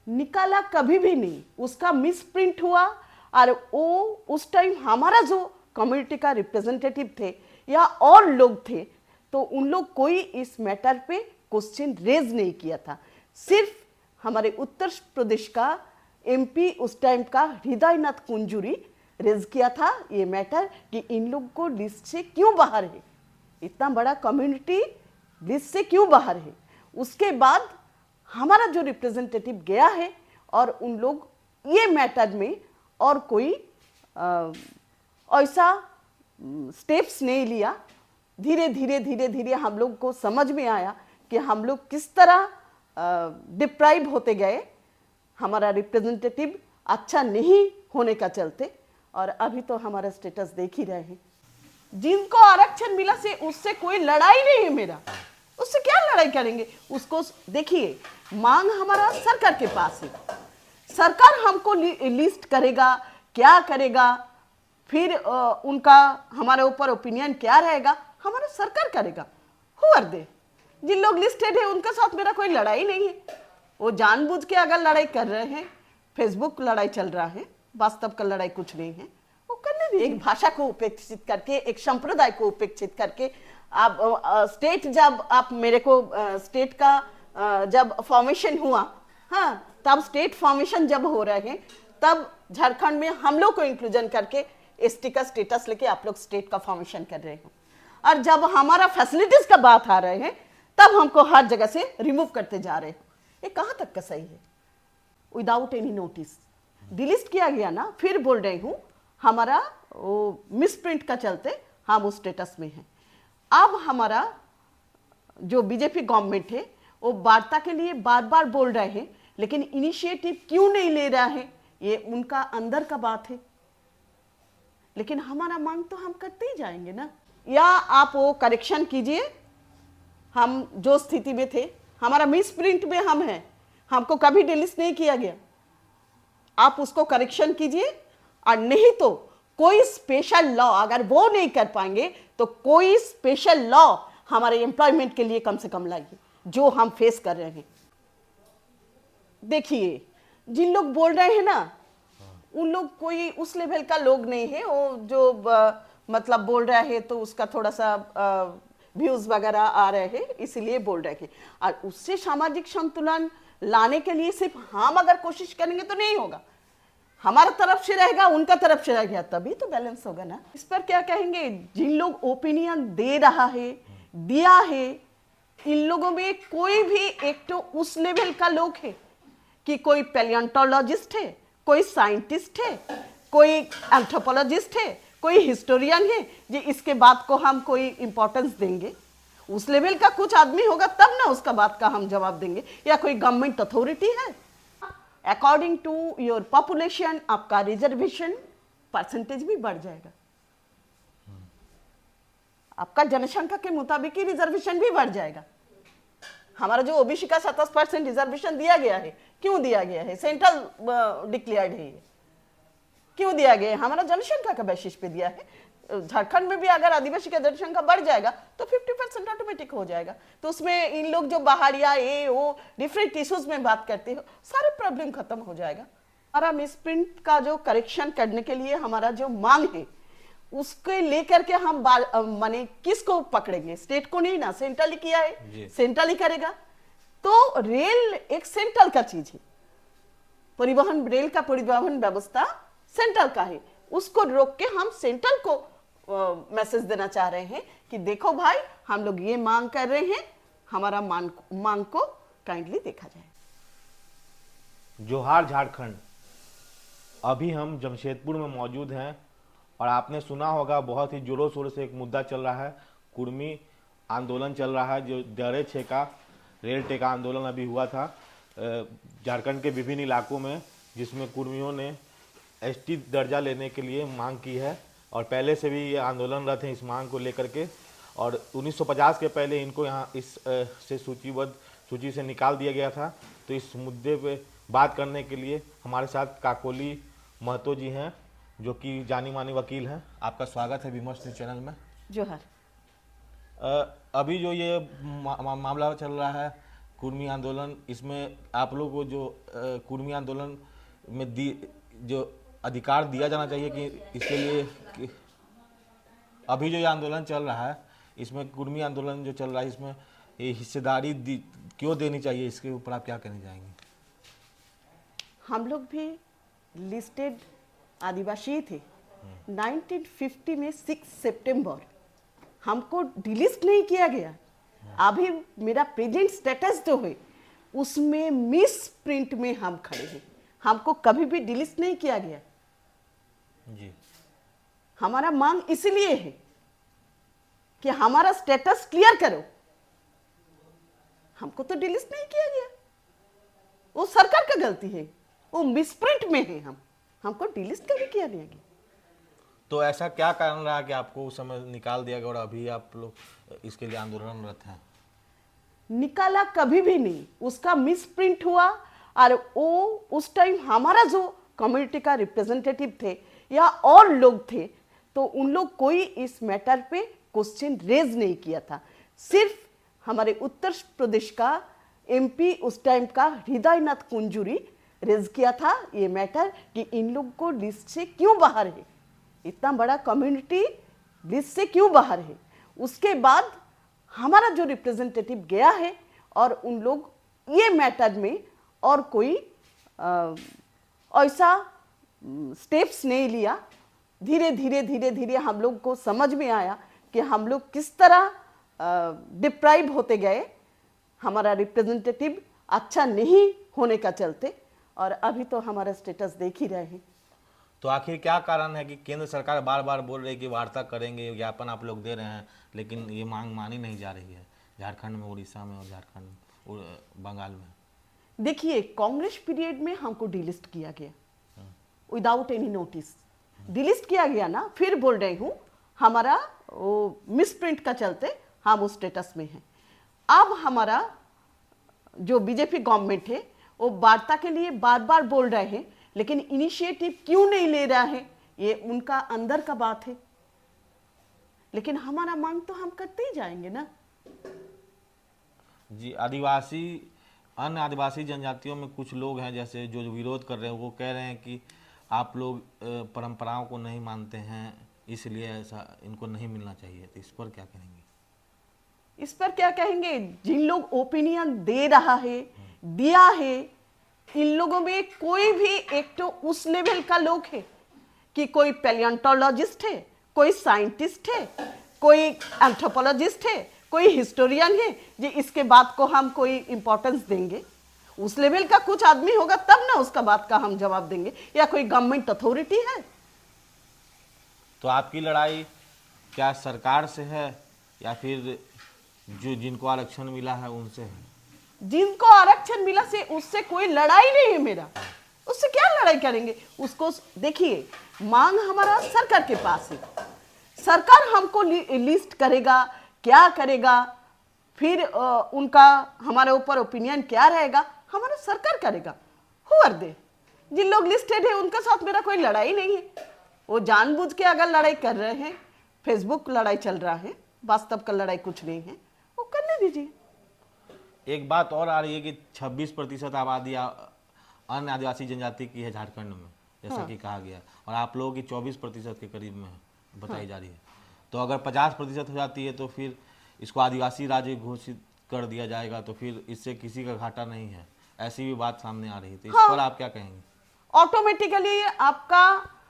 निकाला कभी भी नहीं, उसका मिस प्रिंट हुआ। और वो उस टाइम हमारा जो कम्युनिटी का रिप्रेजेंटेटिव थे या और लोग थे, तो उन लोग कोई इस मैटर पे क्वेश्चन रेज नहीं किया था। सिर्फ हमारे उत्तर प्रदेश का एमपी उस टाइम का हृदयनाथ कुंजूरी रेज किया था ये मैटर कि इन लोग को लिस्ट से क्यों बाहर है, इतना बड़ा कम्युनिटी लिस्ट से क्यों बाहर है। उसके बाद हमारा जो रिप्रेजेंटेटिव गया है और उन लोग ये मैटर में और कोई ऐसा स्टेप्स नहीं लिया। धीरे धीरे धीरे धीरे हम लोग को समझ में आया कि हम लोग किस तरह डिप्राइव होते गए, हमारा रिप्रेजेंटेटिव अच्छा नहीं होने का चलते। और अभी तो हमारा स्टेटस देख ही रहे हैं, जिनको आरक्षण मिला से उससे कोई लड़ाई नहीं है मेरा, उससे क्या लड़ाई करेंगे। उसको देखिए, मांग हमारा सरकार के पास है, सरकार हमको लिस्ट करेगा, क्या करेगा, फिर उनका हमारे ऊपर ओपिनियन क्या रहेगा, हमारा सरकार करेगा। हुआ दे, जिन लोग लिस्टेड है उनके साथ मेरा कोई लड़ाई नहीं है। वो जानबूझ के अगर लड़ाई कर रहे हैं, फेसबुक लड़ाई चल रहा है, वास्तव का लड़ाई कुछ नहीं है, वो करने दीजिए। एक भाषा को उपेक्षित करके, एक संप्रदाय को उपेक्षित करके आप स्टेट, जब आप मेरे को स्टेट का जब फॉर्मेशन हुआ, हाँ, तब स्टेट फॉर्मेशन जब हो रहे हैं, तब झारखंड में हम लोग को इंक्लूजन करके एसटी का स्टेटस लेके आप लोग स्टेट का फॉर्मेशन कर रहे हैं। और जब हमारा फैसिलिटीज का बात आ रहे हैं, तब हमको हर जगह से रिमूव करते जा रहे हैं। ये कहाँ तक का सही है? विदाउट एनी नोटिस डिलीट किया गया ना, फिर बोल रही हूँ हमारा वो मिसप्रिंट का चलते हम उस स्टेटस में हैं। अब हमारा जो बीजेपी गवर्नमेंट है वो वार्ता के लिए बार बार बोल रहे हैं, लेकिन इनिशिएटिव क्यों नहीं ले रहा है, ये उनका अंदर का बात है। लेकिन हमारा मांग तो हम करते ही जाएंगे ना। या आप वो करेक्शन कीजिए, हम जो स्थिति में थे, हमारा मिस प्रिंट में हम हैं, हमको कभी डिलीट नहीं किया गया, आप उसको करेक्शन कीजिए। और नहीं तो कोई स्पेशल लॉ, अगर वो नहीं कर पाएंगे तो कोई स्पेशल लॉ हमारे एम्प्लॉयमेंट के लिए कम से कम लाइए, जो हम फेस कर रहे हैं। देखिए, जिन लोग बोल रहे हैं ना, उन लोग कोई उस लेवल का लोग नहीं है। वो जो मतलब बोल रहा है तो उसका थोड़ा सा व्यूज वगैरह आ रहे हैं, इसीलिए बोल रहे हैं। और उससे सामाजिक संतुलन लाने के लिए सिर्फ हम अगर कोशिश करेंगे तो नहीं होगा, हमारा तरफ से रहेगा, उनका तरफ से रहेगा, तभी तो बैलेंस होगा ना। इस पर क्या कहेंगे? जिन लोग ओपिनियन दे रहा है, दिया है, इन लोगों में कोई भी एक तो उस लेवल का लोग है कि कोई पैलियोंटोलॉजिस्ट है, कोई साइंटिस्ट है, कोई एंथ्रोपोलॉजिस्ट है, कोई हिस्टोरियन है जी, इसके बात को हम कोई इंपॉर्टेंस देंगे। उस लेवल का कुछ आदमी होगा तब ना उसका बात का हम जवाब देंगे। या कोई गवर्नमेंट अथॉरिटी है, अकॉर्डिंग टू योर पॉपुलेशन आपका रिजर्वेशन परसेंटेज भी बढ़ जाएगा, आपका जनसंख्या के मुताबिक ही रिजर्वेशन भी बढ़ जाएगा। हमारा जो ओबीसी का 27% रिजर्वेशन दिया गया है, क्यों दिया गया है? सेंट्रल डिक्लेयर्ड है, क्यों दिया गया है? हमारा जनसंख्या का बेसिस पे दिया है। झारखंड में भी अगर आदिवासी का जनसंख्या बढ़ जाएगा तो 50% ऑटोमेटिक हो जाएगा। तो उसमें इन लोग जो बाहरिया ये वो डिफरेंट इश्यूज में बात करते हो, सारे प्रॉब्लम खत्म हो जाएगा। हमारा मिसप्रिंट का जो करेक्शन करने के लिए हमारा जो मांग है, उसके लेकर के हम माने किसको पकड़ेंगे? स्टेट को नहीं ना, सेंट्रल ही किया है, सेंट्रल ही करेगा। तो रेल एक सेंट्रल का चीज है, परिवहन, रेल का परिवहन व्यवस्था सेंट्रल का है, उसको रोक के हम सेंट्रल को मैसेज देना चाह रहे हैं कि देखो भाई, हम लोग ये मांग कर रहे हैं, हमारा मांग को काइंडली देखा जाए। जोहार झारखंड। अभी हम जमशेदपुर में मौजूद हैं और आपने सुना होगा बहुत ही जोरों शोरों से एक मुद्दा चल रहा है, कुर्मी आंदोलन चल रहा है, जो दरे छेका रेल टेका आंदोलन अभी हुआ था झारखंड के विभिन्न इलाकों में, जिसमें कुर्मियों ने एसटी दर्जा लेने के लिए मांग की है। और पहले से भी ये आंदोलनरत हैं इस मांग को लेकर के। और 1950 के पहले इनको यहाँ इस से सूची से निकाल दिया गया था। तो इस मुद्दे पे बात करने के लिए हमारे साथ काकोली महतो जी हैं, जो कि जानी मानी वकील हैं। आपका स्वागत है विमर्श चैनल में। जोहार। अभी जो ये मामला चल रहा है कुर्मी आंदोलन, इसमें आप लोग को जो कुर्मी आंदोलन में जो अधिकार दिया जाना चाहिए कि इसके लिए अभी जो ये आंदोलन चल रहा है, इसमें कुर्मी आंदोलन जो चल रहा है, इसमें ये हिस्सेदारी क्यों देनी चाहिए, इसके ऊपर आप क्या कहना चाहेंगे? हम लोग भी लिस्टेड आदिवासी थे। 1950 में 6 सितंबर हमको डिलिस्ट नहीं किया गया। अभी मेरा प्रेजेंट स्टेटस जो है उसमें मिस प्रिंट में हम खड़े हैं। हमको कभी भी डिलिस्ट नहीं किया गया जी। हमारा मांग इसलिए है कि हमारा स्टेटस क्लियर करो। हमको तो डिलिस्ट नहीं किया गया, वो सरकार का गलती है, वो मिसप्रिंट में है। हमको डिलिस्ट कभी किया नहीं गया। तो ऐसा क्या कारण रहा कि आपको उस समय निकाल दिया गया और अभी आप लोग इसके लिए आंदोलनरत हैं? निकाला कभी भी नहीं, उसका मिसप्रिंट हुआ। और वो उस टाइम हमारा जो कम्युनिटी का रिप्रेजेंटेटिव थे या और लोग थे, तो उन लोग कोई इस मैटर पे क्वेश्चन रेज नहीं किया था। सिर्फ हमारे उत्तर प्रदेश का एमपी उस टाइम का हृदयनाथ कुंजूरी रेज किया था ये मैटर कि इन लोग को लिस्ट से क्यों बाहर है, इतना बड़ा कम्युनिटी लिस्ट से क्यों बाहर है। उसके बाद हमारा जो रिप्रेजेंटेटिव गया है और उन लोग ये मैटर में और कोई ऐसा स्टेप्स नहीं लिया। धीरे धीरे हम लोग को समझ में आया कि हम लोग किस तरह डिप्राइव होते गए, हमारा रिप्रेजेंटेटिव अच्छा नहीं होने का चलते, और अभी तो हमारा स्टेटस देख ही रहे हैं। तो आखिर क्या कारण है कि केंद्र सरकार बार बार बोल रही है कि वार्ता करेंगे, ज्ञापन आप लोग दे रहे हैं, लेकिन ये मांग मानी नहीं जा रही है झारखंड में, उड़ीसा में और झारखंड और बंगाल में? देखिए, कांग्रेस पीरियड में हमको डिलिस्ट किया गया विदाउट एनी नोटिस। डिलिस्ट किया गया ना, फिर बोल रही हूँ हमारा वो मिसप्रिंट का चलते हम उस स्टेटस में हैं। अब हमारा जो बीजेपी गवर्नमेंट है वो वार्ता के लिए बार बार बोल रहे हैं, लेकिन इनिशिएटिव क्यों नहीं ले रहा है ये उनका अंदर का बात है। लेकिन हमारा मांग तो हम करते ही जाएंगे ना जी। आदिवासी, अन्य आदिवासी जनजातियों में कुछ लोग हैं जैसे जो विरोध कर रहे हैं, वो कह रहे हैं कि आप लोग परंपराओं को नहीं मानते हैं, इसलिए ऐसा इनको नहीं मिलना चाहिए। तो इस पर क्या कहेंगे? इस पर क्या कहेंगे? जिन लोग ओपिनियन दे रहा है, दिया है, इन लोगों में कोई भी एक तो उस लेवल का लोग है कि कोई पैलियोंटोलॉजिस्ट है, कोई साइंटिस्ट है, कोई एंथ्रोपोलॉजिस्ट है, कोई हिस्टोरियन है जी इसके बात को हम कोई इंपॉर्टेंस देंगे। उस लेवल का कुछ आदमी होगा तब ना उसका बात का हम जवाब देंगे, या कोई गवर्नमेंट अथॉरिटी है। तो आपकी लड़ाई क्या सरकार से है या फिर जो जिनको आरक्षण मिला है उनसे है? जिनको आरक्षण मिला से उससे कोई लड़ाई नहीं है मेरा, उससे क्या लड़ाई करेंगे उसको। देखिए, मांग हमारा सरकार के पास है, सरकार हमको लिस्ट करेगा, क्या करेगा, फिर उनका हमारे ऊपर ओपिनियन क्या रहेगा, हमारा सरकार करेगा। हुआ दे, जिन लोग लिस्टेड है उनके साथ मेरा कोई लड़ाई नहीं है। वो जानबूझ के अगर लड़ाई कर रहे हैं, फेसबुक लड़ाई चल रहा है, वास्तव का लड़ाई कुछ नहीं है, वो करने दीजिए। एक बात और आ रही है कि 26% आबादी अन्य आदिवासी जनजाति की है झारखंड में, जैसा कि कहा गया, और आप लोगों की 24% के करीब में बताई जा रही है। तो अगर 50% हो जाती है तो फिर इसको आदिवासी राज्य घोषित कर दिया जाएगा, तो फिर इससे किसी का घाटा नहीं है, ऐसी भी बात सामने आ रही है। तो इस पर आप क्या कहेंगे? ऑटोमेटिकली आपका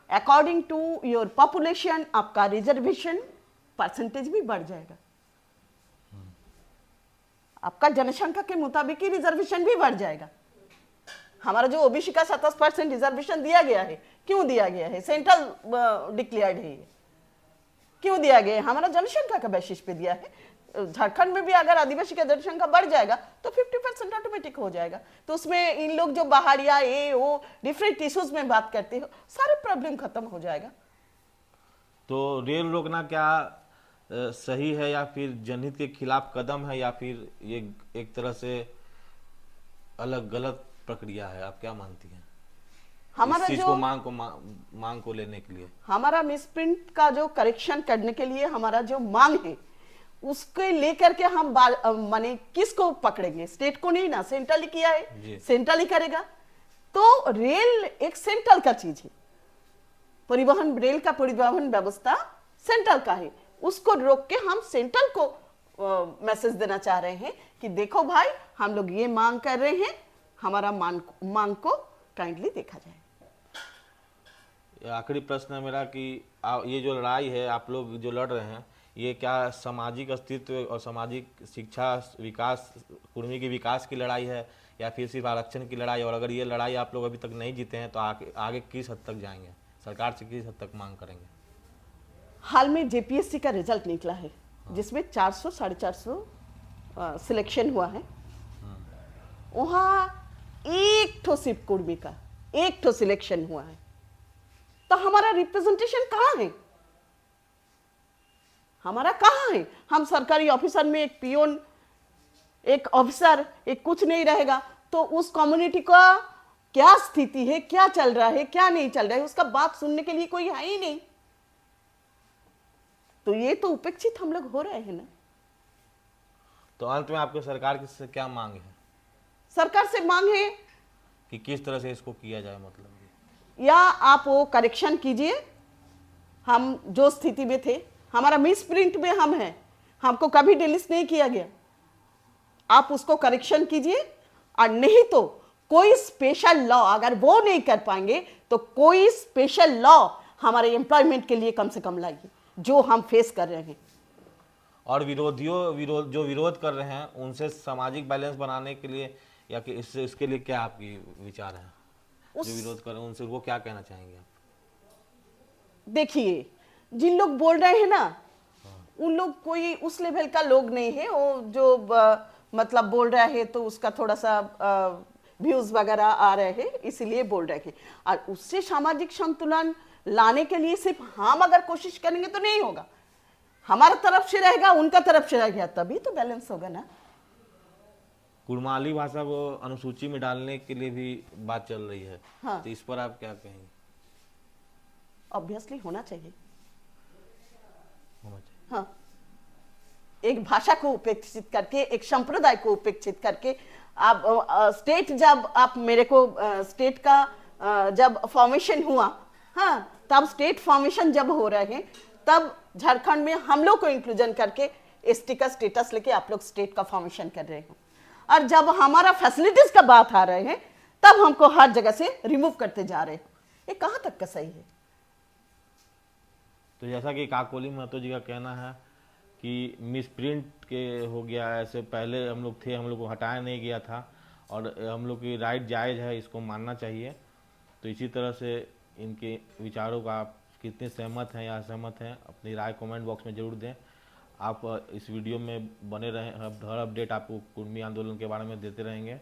अकॉर्डिंग टू योर पॉपुलेशन आपका रिजर्वेशन परसेंटेज भी बढ़ जाएगा। आपका जनसंख्या के मुताबिक ही रिजर्वेशन भी बढ़ जाएगा। हमारा जो ओबीसी का 27% रिजर्वेशन दिया गया है, क्यों दिया गया है? सेंट्रल डिक्लेयर्ड है, क्यों दिया गया है? हमारा जनसंख्या का बेसिस पे दिया है। झारखंड में भी अगर आदिवासी का जनसंख्या बढ़ जाएगा तो 50% ऑटोमेटिक हो जाएगा। तो उसमें इन लोग जो बाहरिया ये वो डिफरेंट इश्यूज में बात करते हो, सारे प्रॉब्लम खत्म हो जाएगा। तो रेल रोकना क्या सही है या फिर जनहित के खिलाफ कदम है, या फिर ये एक तरह से अलग गलत प्रक्रिया है? आप क्या मानती हैं हमारा इस चीज जो को मांग को लेने के लिए? हमारा मिसप्रिंट का जो करेक्शन करने के लिए हमारा जो मांग है उसके लेकर के हम माने किसको पकड़ेंगे? स्टेट को नहीं ना, सेंट्रल ही किया है, जी। सेंट्रल ही करेगा। तो रेल एक सेंट्रल का चीज है, परिवहन, रेल का परिवहन व्यवस्था सेंट्रल का है। उसको रोक के हम सेंट्रल को मैसेज देना चाह रहे हैं कि देखो भाई, हम लोग ये मांग कर रहे हैं, हमारा मांग को काइंडली देखा जाए। आखिरी प्रश्न है मेरा कि ये जो लड़ाई है आप लोग जो लड़ रहे हैं, ये क्या सामाजिक अस्तित्व और सामाजिक शिक्षा विकास, कुर्मी की विकास की लड़ाई है या फिर सिर्फ आरक्षण की लड़ाई? और अगर ये लड़ाई आप लोग अभी तक नहीं जीते हैं तो आगे किस हद तक जाएंगे, सरकार से किस हद तक मांग करेंगे? हाल में जेपीएससी का रिजल्ट निकला है जिसमें 400 450 सिलेक्शन हुआ है। वहां एक ठो सिर्फ कुर्मी का एक ठो सिलेक्शन हुआ है। तो हमारा रिप्रेजेंटेशन कहाँ है? हमारा कहाँ है? हम सरकारी ऑफिसर में एक पियोन, एक ऑफिसर, एक कुछ नहीं रहेगा तो उस कम्युनिटी का क्या स्थिति है, क्या चल रहा है, क्या नहीं चल रहा है, उसका बात सुनने के लिए कोई है ही नहीं। तो ये तो उपेक्षित हम लोग हो रहे हैं ना। तो अंत में आपके सरकार की से क्या मांग है? सरकार से मांग है कि किस तरह से इसको किया जाए, मतलब या आप वो करेक्शन कीजिए। हम जो स्थिति में थे, हमारा मिस प्रिंट में हम हैं, हमको कभी डिलीट नहीं किया गया। आप उसको करेक्शन कीजिए, और नहीं तो कोई स्पेशल लॉ, अगर वो नहीं कर पाएंगे तो कोई स्पेशल लॉ हमारे एम्प्लॉयमेंट के लिए कम से कम लाइए, जो हम फेस कर रहे हैं। और जो विरोध कर रहे हैं उनसे सामाजिक बैलेंस बनाने के लिए या कि इसके लिए क्या आपकी विचार है? जो विरोध कर रहे हैं उनसे वो क्या कहना चाहेंगे आप? देखिए, जिन लोग बोल रहे हैं ना, उन लोग कोई उस लेवल का लोग नहीं है। वो जो मतलब बोल रहा है तो उसका थोड़ा सा व्यूज वगैरह आ रहे हैं, इसीलिए बोल रहे हैं। और उससे सामाजिक संतुलन लाने के लिए सिर्फ हम अगर कोशिश करेंगे तो नहीं होगा। हमारा तरफ से रहेगा, उनका तरफ से रहेगा, तभी तो बैलेंस होगा ना। कुड़माली भाषा को अनुसूची में डालने के लिए भी बात चल रही है। हाँ। तो इस पर आप क्या कहेंगे? ऑब्वियसली होना चाहिए। होना चाहिए। हाँ, एक भाषा को उपेक्षित करके, एक संप्रदाय को उपेक्षित करके आप स्टेट, जब आप मेरे को स्टेट का जब फॉर्मेशन हुआ, हाँ, तब स्टेट फॉर्मेशन जब हो रहे हैं, तब झारखंड में हम लोग को इंक्लूजन करके एसटी का स्टेटस लेके आप लोग स्टेट का फॉर्मेशन कर रहे हो। और जब हमारा फैसिलिटीज का बात आ रहे हैं, तब हमको हर जगह से रिमूव करते जा रहे हो। ये कहाँ तक का सही है? तो जैसा कि काकोली महतो जी का कहना है कि मिसप्रिंट के हो गया, ऐसे पहले हम लोग थे, हम लोग को हटाया नहीं गया था और हम लोग की राइट जायज़ है, इसको मानना चाहिए। तो इसी तरह से इनके विचारों का आप कितने सहमत हैं या असहमत हैं, अपनी राय कमेंट बॉक्स में ज़रूर दें। आप इस वीडियो में बने रहें, हर अपडेट आपको कुर्मी आंदोलन के बारे में देते रहेंगे।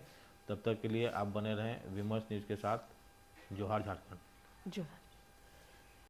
तब तक के लिए आप बने रहें विमर्श न्यूज़ के साथ। जोहार झारखंड। जोहार।